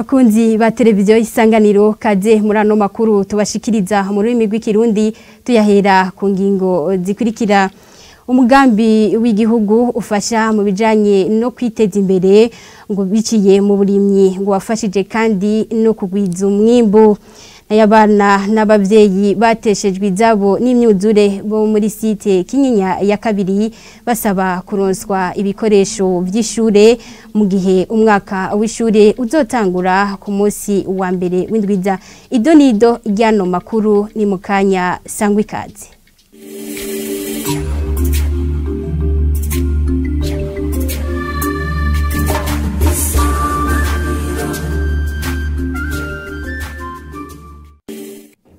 Bakunzi ba televiziyo Isanganiro kaze muri ano makuru tubashikiriza mu rurimi rw'ikirundi tuyahera ku ngingo zikurikira. Umugambi w'igihugu ufasha mu bijanye no kwiteza imbere ngo biciye mu burimyi ngo wafashije kandi no kugwiza umwimbu. Ayabana n'abavyeyi bateshejwe izabo n'imyuzure bo muri site Kinyinya ya kabiri basaba kuronswa ibikoresho vy'ishure mu gihe umwaka w'ishure uzotangura ku munsi wa mbere w'indwiza. Idonido ryano makuru ni mukanya sangwa ikaze.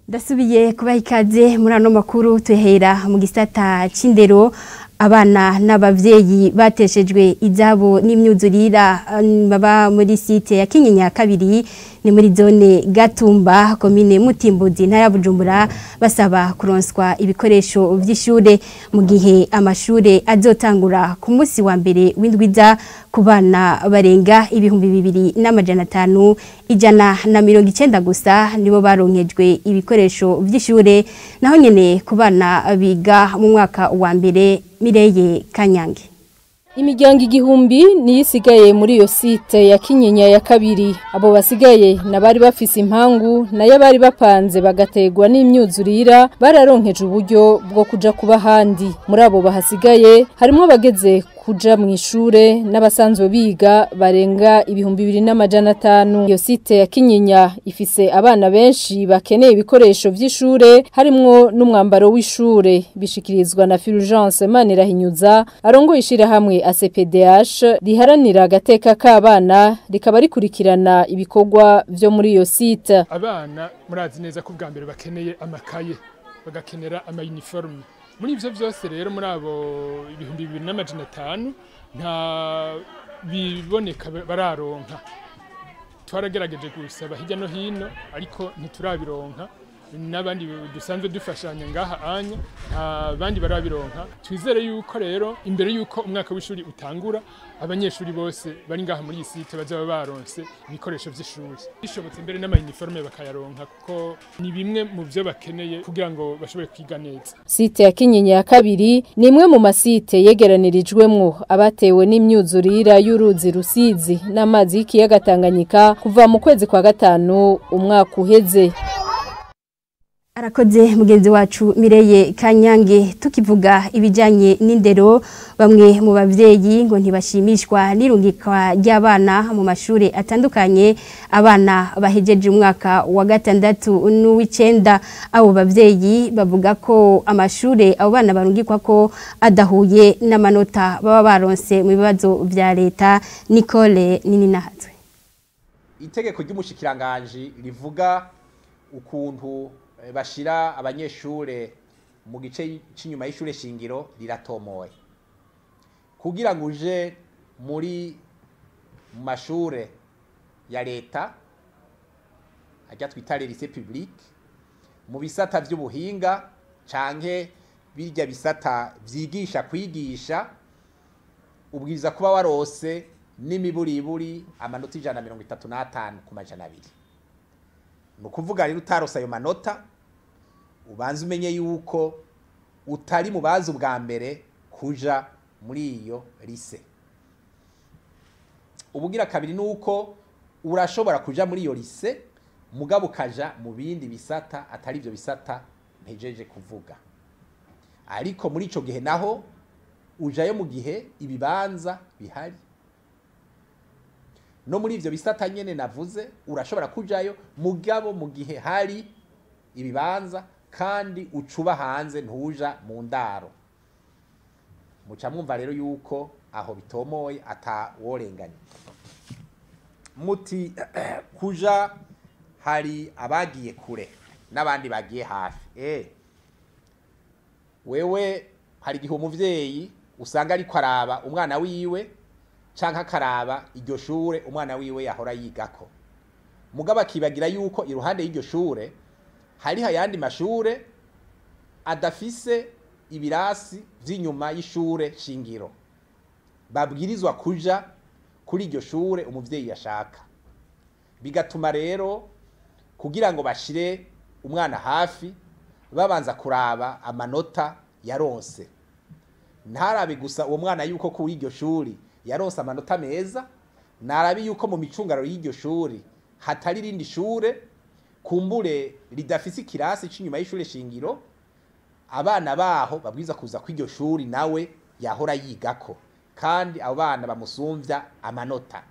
Dasubiye kubaha ikaze muri ano makuru tuhera mu gisata c'indero. Abana n'abavyeyi bateshejwe izabo n'imyuzurira baba muri site ya Kinyinya kabiri ni muri zone Gatumba komine Mutimbuzi ntara ya Bujumbura basaba kuronswa ibikoresho vy'ishure mu gihe amashure azotangura ku munsi wa mbere w'indwiza ku bana barenga 2,500 190 gusa nibo baronkejwe ibikoresho vy'ishure naho nyene ku bana biga mu mwaka wa mbere. Mireye Kanyange. Imiryango igihumbi niyo isigaye muri iyo site ya Kinyinya ya kabiri. Abo basigaye nabari bafise impangu nayo bari bapanze bagategwa n'imyuzurira bararonkeje uburyo bwo kuja kuba handi. Muri abo bahasigaye harimo bageze kuja mu ishure n'abasanzwe biga barenga 2,500. Iyo site ya Kinyinya ifise abana benshi bakeneye ibikoresho vy'ishure harimwo n'umwambaro w'ishure bishikirizwa na Fulgence Manirahinyuza arongo ishira hamwe ACPDH riharanira agateka k'abana rikaba rikurikirana ibikorwa vyo muri iyo site. Abana murazi neza ko bwa mbere bakeneye amakaye bagakenera ama uniforme. Muri ivyo vyose rero muri abo 2,500 nta biboneka bararonka. Twaragerageje gusaba hirya no hino ariko ntiturabironka. N'abandi dusanzwe dufashanya ngaha anya abandi barabironka. Twizere yuko rero imbere yuko umwaka w'ishuri utangura abanyeshuri bose bari ngaha muri site bazaba baronse ibikoresho vy'ishuri bishobotse imbere n'ama uniforme bakayaronka kuko ni bimwe mu byo bakeneye kugira ngo bashobore kwiga neza. Site ya Kinyinya ya kabiri ni imwe mu masite yegeranirijwemwo abatewe n'imyuzurira y'uruzi Rusizi n'amazi y'ikiyaga Tanganyika kuva mu kwezi kwa gatanu umwaka uheze. Arakoze mugenzi wacu Mireye Kanyange. Tukivuga ibijanye n'indero, bamwe mu bavyeyi ngo ntibashimishwa n'irungikwa ry'abana mu mashure atandukanye abana bahejeje umwaka wa gatandatu n'uw'icenda. Abo bavyeyi bavuga ko amashure abo bana barungikwa ko adahuye n'amanota baba baronse mu bibazo vya leta. Nicole Nininahatwe. Itegeko ry'umushikiranganje rivuga ukuntu bashira abanyeshure mu gice c'inyuma y'ishure shingiro riratomoye kugira ngo uje muri mashure ya leta ajya twitare lycée public mu bisata vy'ubuhinga canke birya bisata vyigisha kwigisha ubwiza kuba warose n'imiburiburi amanota 135 ku majana 2. Nukuvuga rero utarosa ayo manota ubanze umenye yuko utari mu bazi ubwa mbere kuja muri iyo lycée. Ubugira kabiri nuko urashobora kuja muri iyo lycée mugabo kaja mu bindi bisata atari ivyo bisata mpejeje kuvuga. Ariko muri ico gihe naho ujayo mu gihe ibibanza bihari. No muri ivyo bisata nyene navuze urashobora kujayo mugabo mu gihe hari ibibanza kandi ucuba hanze ntuja mu ndaro. Muca mwumva rero yuko aho bitomoye ataworenganya. Muti kuja hari abagiye kure n'abandi bagiye hafi. Wewe hari gihe umuvyeyi usanga ariko araba umwana wiwe canka karaba iryo shure umwana wiwe yahora yigako mugaba kibagira yuko iruhande y'iryo shure hari hayandi mashure adafise ibirasi vy'inyuma y'ishure shingiro babwirizwa kuja kuri iryo shure umuvyeyi yashaka bigatuma rero kugira ngo bashire umwana hafi babanza kuraba amanota yaronse, ntarabe gusa uwo mwana yuko kuri iryo shuri yaronse amanota meza, narabi yuko mu micungararo y'iryo shuri hatari rindi shure kumbure ridafise ikirasi c'inyuma y'ishure shingiro, abana baho babwiza kuza kw'iryo shuri nawe yahora yigako kandi abo bana bamusumvya amanota.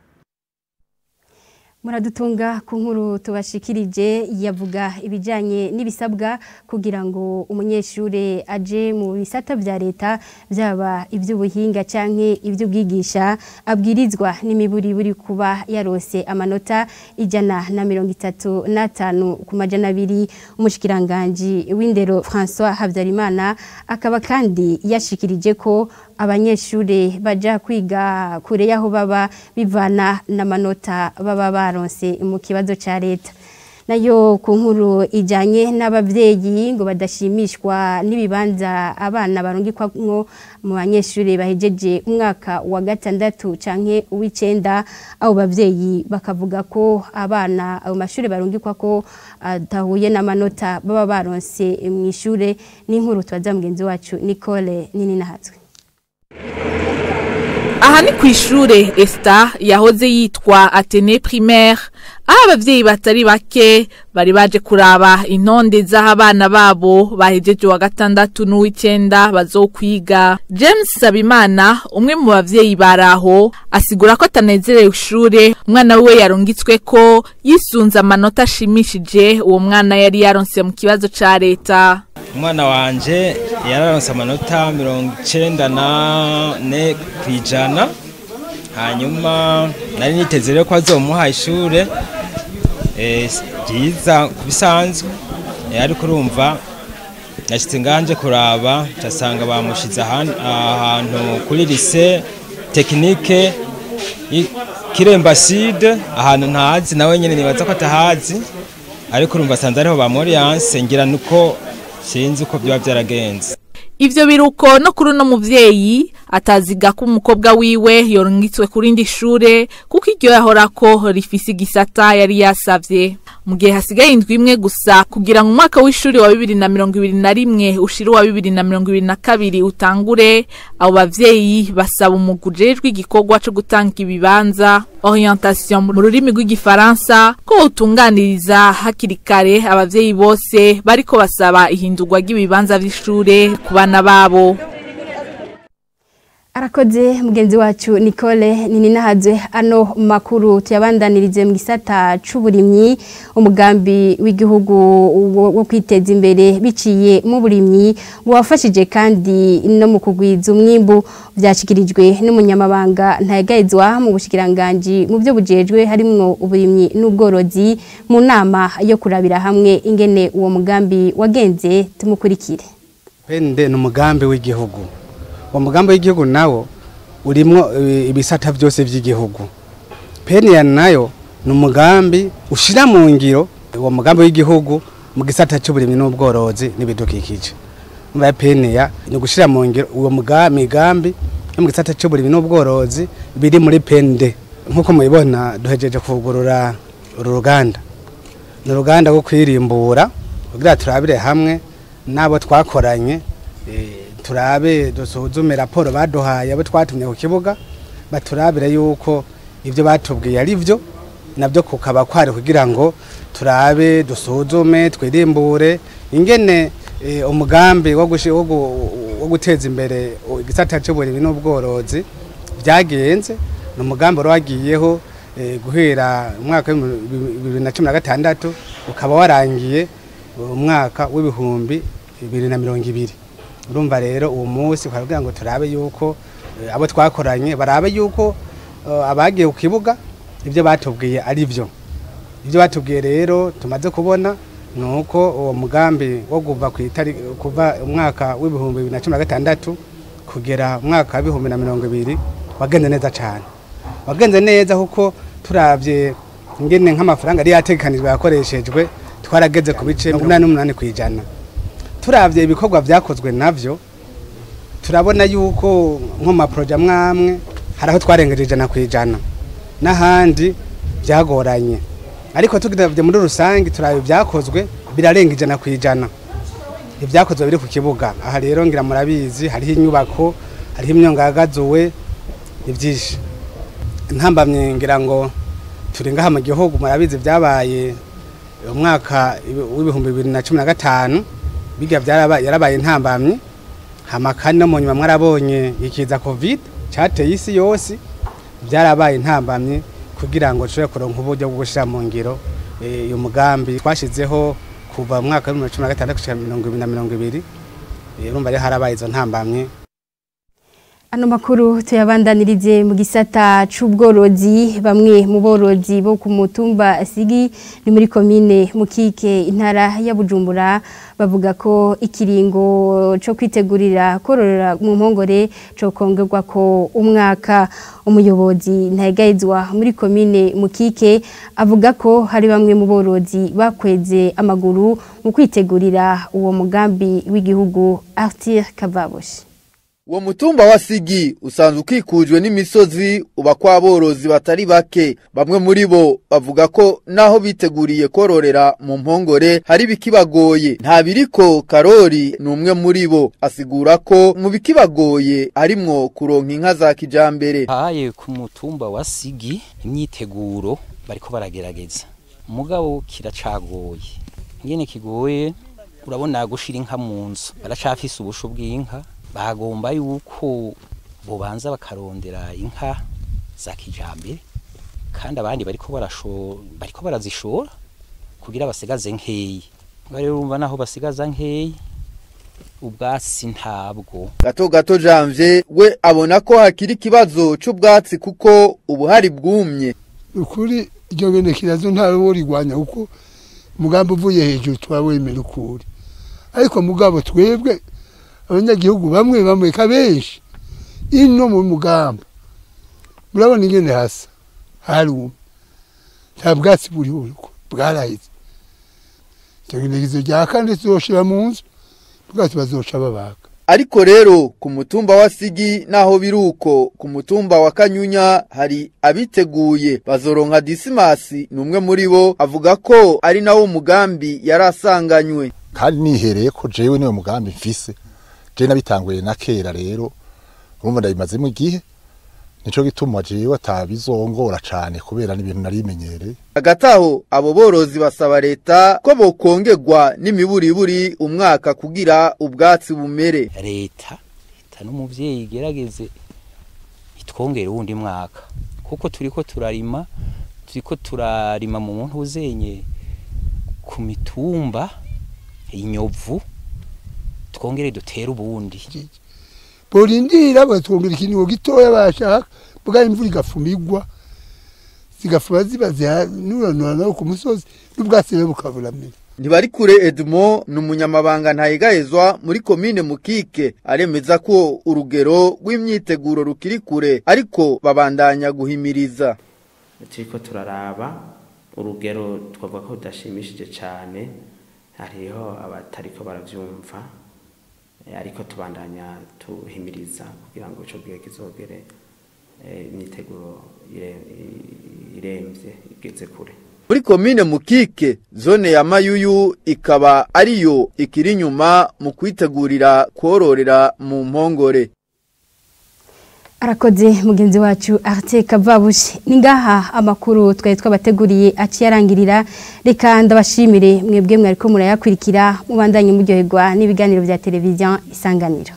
Muradutunga ku nkuru tubashikirije yavuga ibijanye n'ibisabwa kugira ngo umunyeshure aje mu bisata vya leta byaba ivy'ubuhinga canke ivy'ubwigisha abwirizwa n'imiburi buri kuba yarose amanota 135 ku majana 2. Umushikiranganje w'indero François Habyarimana akaba kandi yashikirije ko abanyeshure baja kwiga kure yaho baba bivana n'amanota baba baronse mu kibazo ca leta. Nayo ku nkuru ijanye n'abavyeyi ngo badashimishwa n'ibibanza abana barungikwamwo mu banyeshure bahejeje umwaka wa 6 canke uw'icenda, abo bavyeyi bakavuga ko abana abo mashure barungikwa ko atahuye n'amanota baba baronse mu ishure. N'inkuru twaza mugenzi wacu Nicole Nininahatswe. Aha ni kw'ishure Esta yahoze yitwa Atene Primaire, aho abavyeyi batari bake bari baje kuraba intonde z'abana babo bahejeje wa 6 n'uw'icenda bazokwiga. James Sabimana umwe mu bavyeyi baraho asigura ko atanezerewe ishure umwana we yarungitswe ko yisunza amanota ashimishije uwo mwana yari yaronse mu kibazo ca leta. Umwana wanje yararonse amanota 94 kwijana, hanyuma nari niteze rero ko azomuha ishure ryiza kubisanzwe, ariko urumva nashitse nganje kuraba casanga bamushize ahantu kuri lycée technique Kiremba Sud, ahantu ntazi nawe nyene nibaza ko atahazi, ariko urumva sanze ariho bamoriyanse ngira nuko sinzi uko byo byaragenze. Ivyo biruko no kuri no muvyeyi ataziga ko umukobwa wiwe yorungitswe kuri ndi shure kuko iryo yahorako rifise igisata yari yasavye. Mu gihe hasigaye indwi imwe gusa kugira ngo umwaka w'ishuri wa 2021 ushira wa 2022 utangure, abo bavyeyi basaba umugujejwe igikorwa cyo gutanga ibibanza orientation mu rurimi rw'igifaransa ko utunganiriza hakiri kare abavyeyi bose bariko basaba ihindurwa ry'ibibanza vy'ishure ku bana babo. Arakoze mugenzi wacu Nicole Nininahatswe. Ano makuru tuyabandanirize mu gisata c'uburimyi. Umugambi w'igihugu wo kwiteza imbere biciye mu burimyi wafashije kandi no mu kugwiza umwimbu, byashikirijwe n'umunyamabanga ntayegayizwa mu bushikiranganje mu byo bujejwe harimwo uburimyi n'ubworozi mu nama yo kurabira hamwe ingene uwo mugambi wagenze. Tumukurikire. Pende n'umugambi w'igihugu. Uwo mugambi w'igihugu nawo urimwo ibisata byose by'igihugu. Penia nayo n'umugambi ushira mu ngiro uwo mugambi w'igihugu mu gisata cy'uburimyi n'ubworozi n'ibidukikije. Mba Penia ni gushira mu ngiro uwo mugambi mu gisata cy'uburimyi n'ubworozi biri muri Pende. Nkuko mubibona duhejeje kuvugurura uruganda. N'uruganda rwo kwirimbura kugira turabire hamwe nabo twakoranye, turabe dusuzume raporo baduhaye abo twatumye ku kibuga, baturabire yuko ivyo batubwiye ari byo nabyo kukaba kwari kugira ngo turabe dusuzume twirimbure ingene umugambi wo guteza imbere igisata cy'uburimyi n'ubworozi byagenze. N'umugambi wagiyeho guhera umwaka wa 2016 ukaba warangiye umwaka w'ibihumbi 2020. Urumva rero uwo munsi kugira ngo turabe yuko abo twakoranye barabe yuko abagiye ku kibuga ivyo batubwiye ari byo. Ivyo batubwiye rero tumaze kubona nuko uwo mugambi wo kuva umwaka w'ibihumbi 2016 kugera umwaka wa 2020 wagenze neza cyane. Wagenze neza kuko turavye ingene nk'amafaranga ari yatekanijwe yakoreshejwe twarageze ku bice 88 kwijana. Turavye ibikorwa vyakozwe navyo turabona yuko nko ma projet mwamwe haraho twarengeje 100 kwijana n'ahandi byagoranye. ariko tugiravye muri rusangi turabe byakozwe birarenga 100%. Ibyakozwe biri ku kibuga aha rero ngira murabizi hariho inyubako hariho imyongagazuwe ivyinshi ntambamye ngira ngo turinga ha mu gihugu murabizi byabaye umwaka w'ibihumbi 2015 biga yarabaye ntambamye hamakani no mu nyuma mwarabonye ikiza covid cyateye isi yose byarabaye ntambamye kugira ngo cyo kuronka uburyo bwo gushira mu ngiro uyu mugambi twashizeho kuva mwaka wa 2016 gushika 2020 urumva ari harabaye izo ntambamye. Ano makuru tuyabandanirize mu gisata c'ubworozi bamwe mu borozi bo ku mutumba Sigi ni muri commune Mukike intara ya Bujumbura bavuga ko ikiringo cyo kwitegurira kororera mu mpongore cyo kongerwa ko umwaka. Umuyobozi ntayegayizwa muri commune Mukike avuga ko hari bamwe mu borozi bakweze amaguru mu kwitegurira uwo mugambi w'igihugu. Arthur Kavaboshi. Uwo mutumba wa Sigi usanzwe ukikujwe n'imisozi uba kwa borozi batari bake. Bamwe muri bo bavuga ko naho biteguriye kororera mu mpongore hari bikibagoye. Nta biriko Karori numwe muri bo asigura ko mu bikibagoye harimwo kuronka inka za kijambere. Haye ku mutumba wa Sigi imyiteguro bariko baragerageza. Mugabo kiracagoye. Ngene kigoye urabona gushira inka mu nzu. Baracafise ubusho bw'inka. Bagomba yuko bobanza bakarondera inka za kijambere kandi abandi bariko barazishora kugira basigaze nkeyi. Rero urumva naho basigaza nkeyi ubwatsi ntabwo. Gato Janvier we abona ko hakiri kibazo c'ubwatsi kuko ubuhari bwumye. Ukuri iryo bene kirazo ntawo rigwanya uko mugambo uvuye hejuru twawemera ukuri. Ariko mugabo twebwe abanyagihugu bamwe kabenshi ino mu mugamba murabona ingene hasa harume nta bwatsi buri uko bwaraheze tegenezo rya kandi zoshira mu nzu bwatsi bazoca babaka. Ariko rero ku mutumba wa Sigi naho biruko ku mutumba wa Kanyunya hari abiteguye bazoronka Disimasi numwe muri bo avuga ko ari nawo mugambi yarasanganywe kandi nihereye ko jewe niwe mugambi mfise. Jena bitanguye na kera rero urumva ndabimazemo igihe nico gituma jewe atabizongora cyane kubera n'ibintu narimenyereye. Agataho abo borozi basaba leta ko bokongerwa n'imiburiburi umwaka kugira ubwatsi bumere. Leta n'umuvyeyi gerageze itwongere uwundi mwaka kuko turiko turarima mu muntu uzenye ku mitumba inyovu twongere dutera ubundi. Borindira batwongera ikintu gitoya bashaka buga imvura igafumigwa zigafuma zibaze nuranura no ku musozi n'ubwatsi bukaburamira. Ntibari kure Edmond n'umunyamabanga ntayegayezwa muri commune Mukike aremeza ko urugero rw'imyiteguro rukiri kure ariko babandanya guhimiriza. Turiko turaraba urugero twavuga ko udashimishije cyane hariho abatariko baravyumva ariko tubandanya tuhimiriza kugira ngo ico gihe kizogere imyiteguro iremvye igeze kure. Muri commune Mukike zone ya Mayuyu ikaba ariyo ikiri nyuma mu kwitegurira kororera mu mpongore. Arakoze mugenzi wacu Arthur Kavabushi. Ningaha amakuru twaye twabateguriye aciyarangirira. Reka ndabashimire mwebwe mwariko murayakurikira mubandanye muryoherwa n'ibiganiro bya televiziyo Isanganiro.